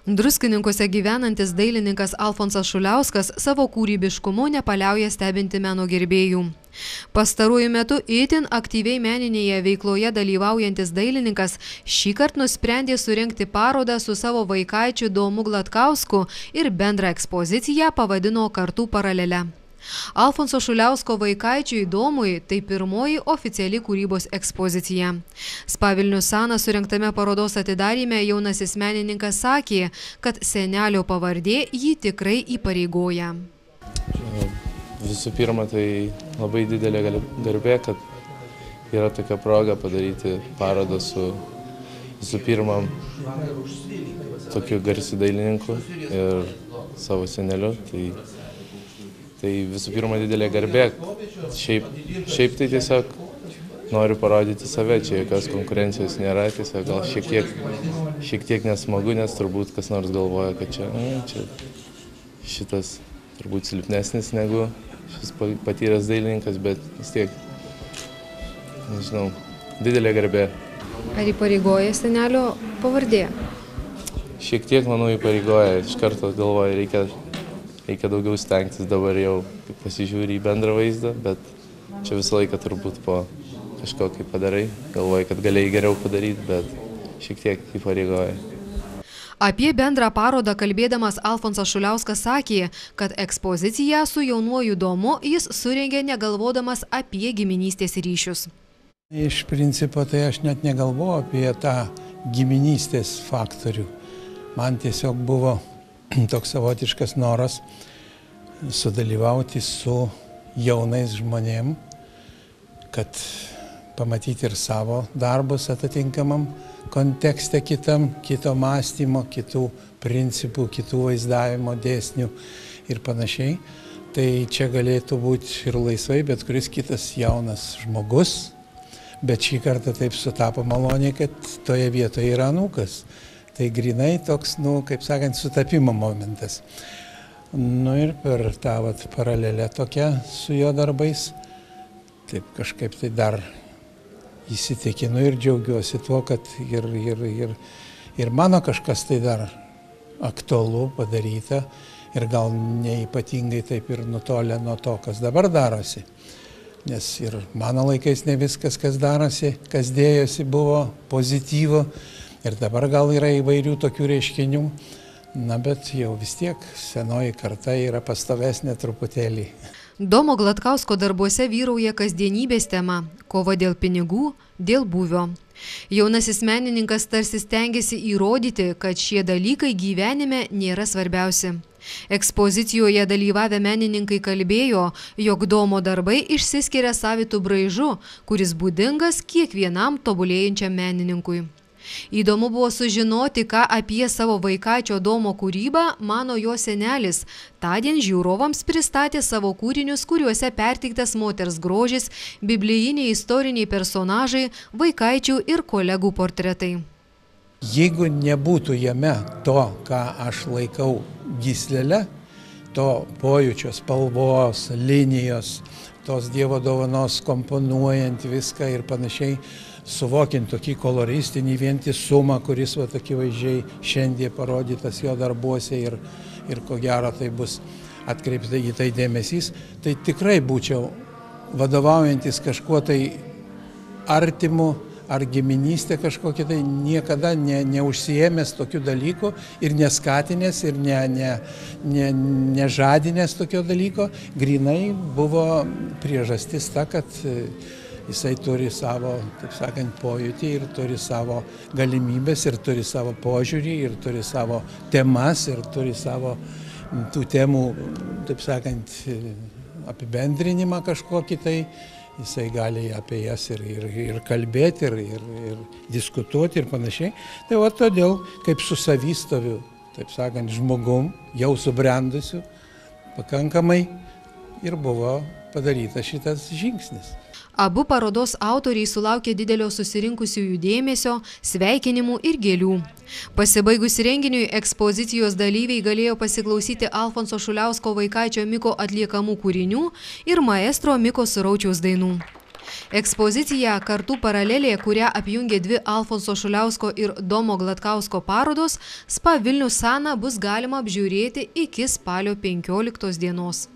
Druskininkuose gyvenantis dailininkas Alfonsas Šuliauskas savo kūrybiškumu nepaliauja stebinti meno gerbėjų. Pastaruoju metu itin aktyviai meninėje veikloje dalyvaujantis dailininkas šįkart nusprendė surengti parodą su savo vaikaičiu Domu Glatkausku ir bendrą ekspoziciją pavadino Kartų paralele. Alfonso Šuliausko vaikaičiui Domui tai pirmoji oficiali kūrybos ekspozicija. Spavilnių Sana surengtame parodos atidaryme jaunasis menininkas sakė, kad senelio pavardė jį tikrai įpareigoja. Visų pirma, tai labai didelė garbė, kad yra tokia proga padaryti parodą su visų pirma tokiu garsiu dailininku ir savo seneliu. Tai visų pirma didelė garbė. Šiaip tai tiesiog noriu parodyti save, čia jokios konkurencijos nėra, tiesiog gal šiek tiek nesmagu, nes turbūt kas nors galvoja, kad čia šitas turbūt silpnesnis negu šis patyręs dailininkas, bet vis tiek, nežinau, didelė garbė. Ar įpareigoja senelio pavardė? Šiek tiek, manau, įpareigoja. Iš karto galvoju, reikia daugiau stengtis, dabar jau pasižiūri į bendrą vaizdą, bet čia visą laiką turbūt po kažko, kai padarai, galvoju, kad galėjai geriau padaryti, bet šiek tiek įpareigoja. Apie bendrą parodą kalbėdamas Alfonsas Šuliauskas sakė, kad ekspoziciją su jaunuoju Domu jis surengė negalvodamas apie giminystės ryšius. Iš principo tai aš net negalvoju apie tą giminystės faktorių. Man tiesiog buvo toks savotiškas noras sudalyvauti su jaunais žmonėm, kad pamatyti ir savo darbus atitinkamam kontekste kitam, kito mąstymo, kitų principų, kitų vaizdavimo dėsnių ir panašiai. Tai čia galėtų būti ir laisvai bet kuris kitas jaunas žmogus, bet šį kartą taip sutapo maloniai, kad toje vietoje yra anūkas. Tai grinai toks, kaip sakant, sutapimo momentas. Ir per tą paralelę tokią su jo darbais, taip kažkaip tai dar įsitikinu ir džiaugiuosi tuo, kad ir mano kažkas tai dar aktualu padaryta ir gal neypatingai taip ir nutolę nuo to, kas dabar darosi. Nes ir mano laikais ne viskas, kas darosi, kas dėjosi, buvo pozityvu. Ir dabar gal yra įvairių tokių reiškinių, bet jau vis tiek senoji karta yra pastovesnė truputėlį. Domo Glatkausko darbuose vyrauja kasdienybės tema – kova dėl pinigų, dėl būvio. Jaunasis menininkas tarsi stengiasi įrodyti, kad šie dalykai gyvenime nėra svarbiausi. Ekspozicijoje dalyvavę menininkai kalbėjo, jog Domo darbai išsiskiria savitų braižu, kuris būdingas kiekvienam tobulėjančiam menininkui. Įdomu buvo sužinoti, ką apie savo vaikaičio Domo kūrybą mano jo senelis. Tądien žiūrovams pristatė savo kūrinius, kuriuose perteiktas moters grožis, biblijiniai istoriniai personažai, vaikaičių ir kolegų portretai. Jeigu nebūtų jame to, ką aš laikau gyslele, to pojūčio spalvos, linijos, tos Dievo dovanos komponuojant viską ir panašiai, suvokiant tokį koloristinį vientisumą, kuris akivaizdžiai šiandien parodytas jo darbuose ir ko gero tai bus atkreipta į tai dėmesys, tai tikrai būčiau vadovaujantis kažkuo tai artimu ar giminystė kažkokia, tai niekada neužsiėmęs tokių dalykų ir neskatinęs ir nežadinęs tokio dalyko. Grinai buvo priežastis ta, kad jisai turi savo, taip sakant, pojūtį ir turi savo galimybės ir turi savo požiūrį ir turi savo temas ir turi savo tų temų, taip sakant, apibendrinimą kažkokį tai. Jisai gali apie jas ir kalbėti, ir diskutuoti ir panašiai. Tai todėl, kaip su savistoviu, taip sakant, žmogum, jau subrendusiu, pakankamai ir buvo padarytas šitas žingsnis. Abu parodos autoriai sulaukė didelio susirinkusiųjų dėmesio, sveikinimų ir gėlių. Pasibaigus renginiui ekspozicijos dalyviai galėjo pasiklausyti Alfonso Šuliausko vaikaičio Miko atliekamų kūrinių ir maestro Miko Suraučiaus dainų. Ekspoziciją Kartų paralelė, kurią apjungia dvi Alfonso Šuliausko ir Domo Gladkausko parodos, SPA Vilnius Sana bus galima apžiūrėti iki spalio 15 dienos.